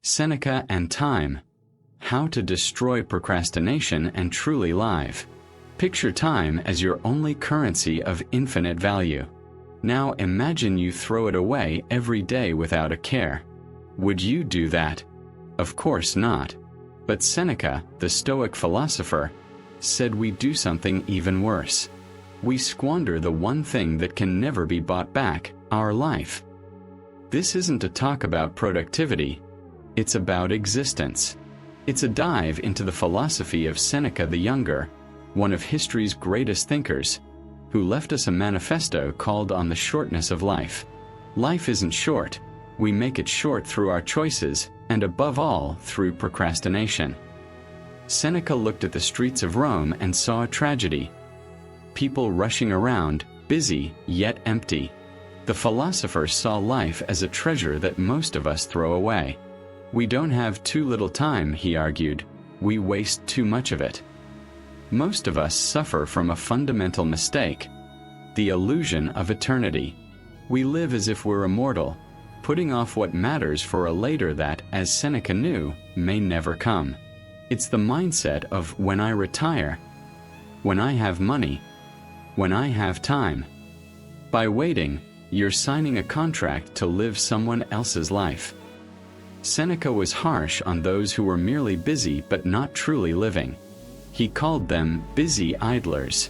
Seneca and Time. How to destroy procrastination and truly live. Picture time as your only currency of infinite value. Now imagine you throw it away every day without a care. Would you do that? Of course not. But Seneca, the Stoic philosopher, said we do something even worse. We squander the one thing that can never be bought back, our life. This isn't a talk about productivity. It's about existence. It's a dive into the philosophy of Seneca the Younger, one of history's greatest thinkers, who left us a manifesto called On the Shortness of Life. Life isn't short. We make it short through our choices, and above all, through procrastination. Seneca looked at the streets of Rome and saw a tragedy. People rushing around, busy yet empty. The philosopher saw life as a treasure that most of us throw away. We don't have too little time, he argued. We waste too much of it. Most of us suffer from a fundamental mistake: the illusion of eternity. We live as if we're immortal, putting off what matters for a later that, as Seneca knew, may never come. It's the mindset of when I retire, when I have money, when I have time. By waiting, you're signing a contract to live someone else's life. Seneca was harsh on those who were merely busy but not truly living. He called them busy idlers.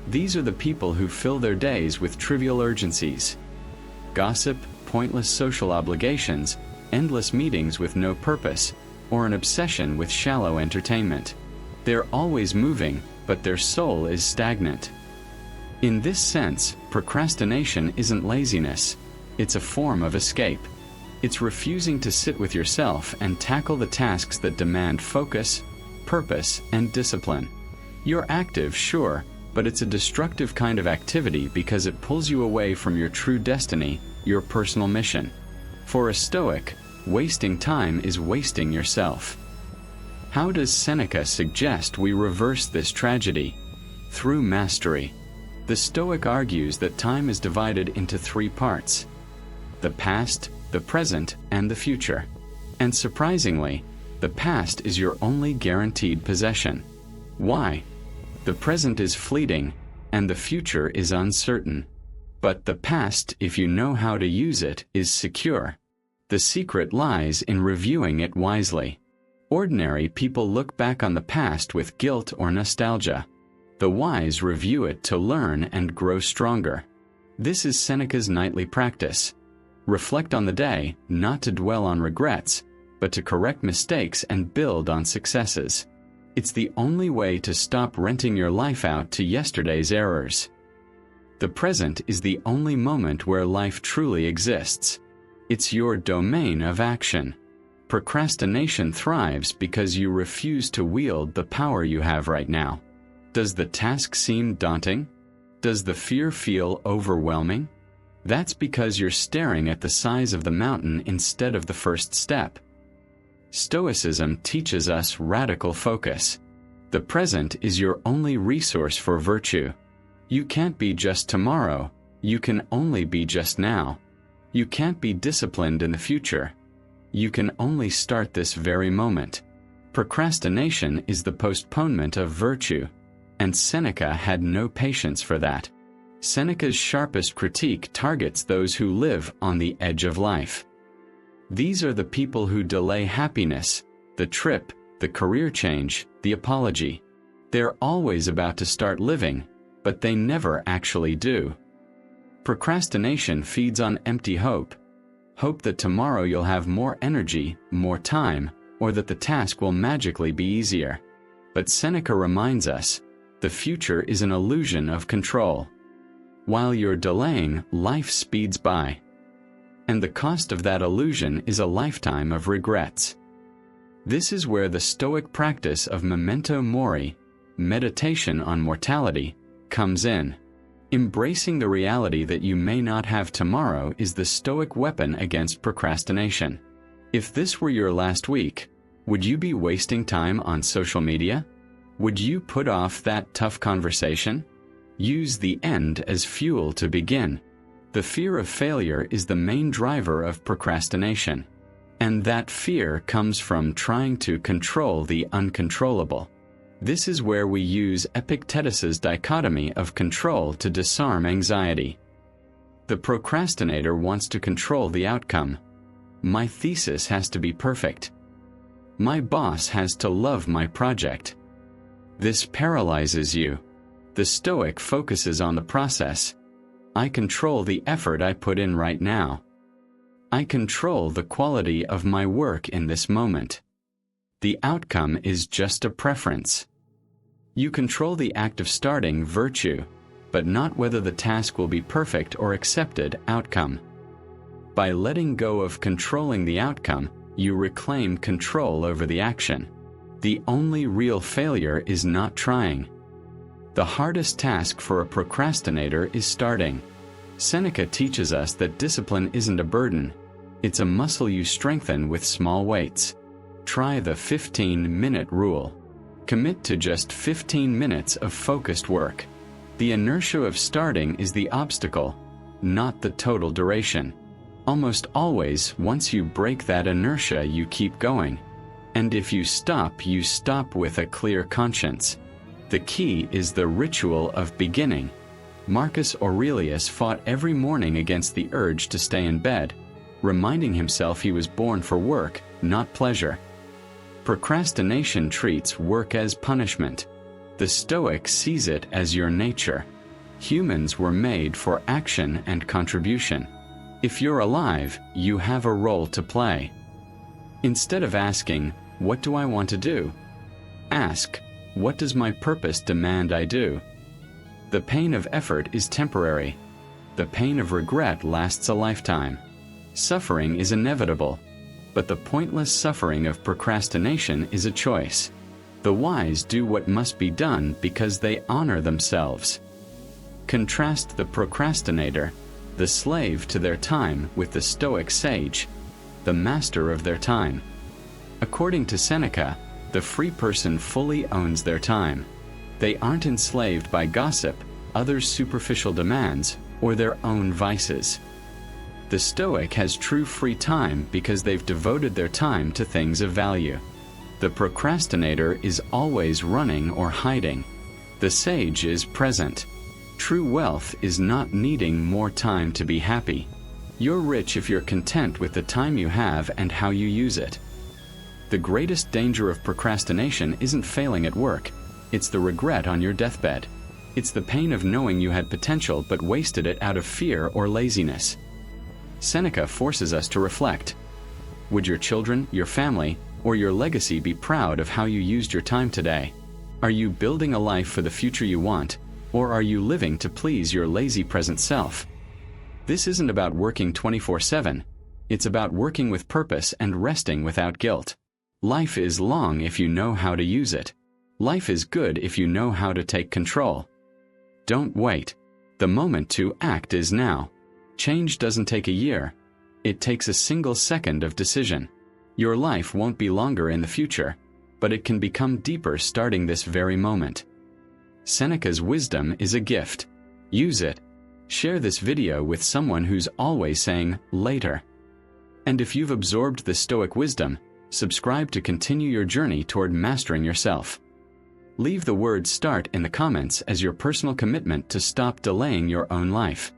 These are the people who fill their days with trivial urgencies: gossip, pointless social obligations, endless meetings with no purpose, or an obsession with shallow entertainment. They're always moving, but their soul is stagnant. In this sense, procrastination isn't laziness. It's a form of escape. It's refusing to sit with yourself and tackle the tasks that demand focus, purpose, and discipline. You're active, sure, but it's a destructive kind of activity because it pulls you away from your true destiny, your personal mission. For a Stoic, wasting time is wasting yourself. How does Seneca suggest we reverse this tragedy? Through mastery. The Stoic argues that time is divided into three parts: the past, the present, and the future. And surprisingly, the past is your only guaranteed possession. Why? The present is fleeting, and the future is uncertain. But the past, if you know how to use it, is secure. The secret lies in reviewing it wisely. Ordinary people look back on the past with guilt or nostalgia. The wise review it to learn and grow stronger. This is Seneca's nightly practice. Reflect on the day, not to dwell on regrets, but to correct mistakes and build on successes. It's the only way to stop renting your life out to yesterday's errors. The present is the only moment where life truly exists. It's your domain of action. Procrastination thrives because you refuse to wield the power you have right now. Does the task seem daunting? Does the fear feel overwhelming? That's because you're staring at the size of the mountain instead of the first step. Stoicism teaches us radical focus. The present is your only resource for virtue. You can't be just tomorrow. You can only be just now. You can't be disciplined in the future. You can only start this very moment. Procrastination is the postponement of virtue, and Seneca had no patience for that. Seneca's sharpest critique targets those who live on the edge of life. These are the people who delay happiness, the trip, the career change, the apology. They're always about to start living, but they never actually do. Procrastination feeds on empty hope. Hope that tomorrow you'll have more energy, more time, or that the task will magically be easier. But Seneca reminds us, the future is an illusion of control. While you're delaying, life speeds by. And the cost of that illusion is a lifetime of regrets. This is where the Stoic practice of Memento Mori, meditation on mortality, comes in. Embracing the reality that you may not have tomorrow is the Stoic weapon against procrastination. If this were your last week, would you be wasting time on social media? Would you put off that tough conversation? Use the end as fuel to begin. The fear of failure is the main driver of procrastination. And that fear comes from trying to control the uncontrollable. This is where we use Epictetus's dichotomy of control to disarm anxiety. The procrastinator wants to control the outcome. My thesis has to be perfect. My boss has to love my project. This paralyzes you. The Stoic focuses on the process. I control the effort I put in right now. I control the quality of my work in this moment. The outcome is just a preference. You control the act of starting virtue, but not whether the task will be perfect or accepted outcome. By letting go of controlling the outcome, you reclaim control over the action. The only real failure is not trying. The hardest task for a procrastinator is starting. Seneca teaches us that discipline isn't a burden. It's a muscle you strengthen with small weights. Try the 15-minute rule. Commit to just 15 minutes of focused work. The inertia of starting is the obstacle, not the total duration. Almost always, once you break that inertia, you keep going. And if you stop with a clear conscience. The key is the ritual of beginning. Marcus Aurelius fought every morning against the urge to stay in bed, reminding himself he was born for work, not pleasure. Procrastination treats work as punishment. The Stoic sees it as your nature. Humans were made for action and contribution. If you're alive, you have a role to play. Instead of asking, "What do I want to do?" ask, "What does my purpose demand I do?" The pain of effort is temporary. The pain of regret lasts a lifetime. Suffering is inevitable, but the pointless suffering of procrastination is a choice. The wise do what must be done because they honor themselves. Contrast the procrastinator, the slave to their time, with the Stoic sage, the master of their time. According to Seneca, the free person fully owns their time. They aren't enslaved by gossip, others' superficial demands, or their own vices. The Stoic has true free time because they've devoted their time to things of value. The procrastinator is always running or hiding. The sage is present. True wealth is not needing more time to be happy. You're rich if you're content with the time you have and how you use it. The greatest danger of procrastination isn't failing at work. It's the regret on your deathbed. It's the pain of knowing you had potential but wasted it out of fear or laziness. Seneca forces us to reflect. Would your children, your family, or your legacy be proud of how you used your time today? Are you building a life for the future you want, or are you living to please your lazy present self? This isn't about working 24/7. It's about working with purpose and resting without guilt. Life is long if you know how to use it. Life is good if you know how to take control. Don't wait. The moment to act is now. Change doesn't take a year. It takes a single second of decision. Your life won't be longer in the future, but it can become deeper starting this very moment. Seneca's wisdom is a gift. Use it. Share this video with someone who's always saying, "later." And if you've absorbed the Stoic wisdom, subscribe to continue your journey toward mastering yourself. Leave the word "start" in the comments as your personal commitment to stop delaying your own life.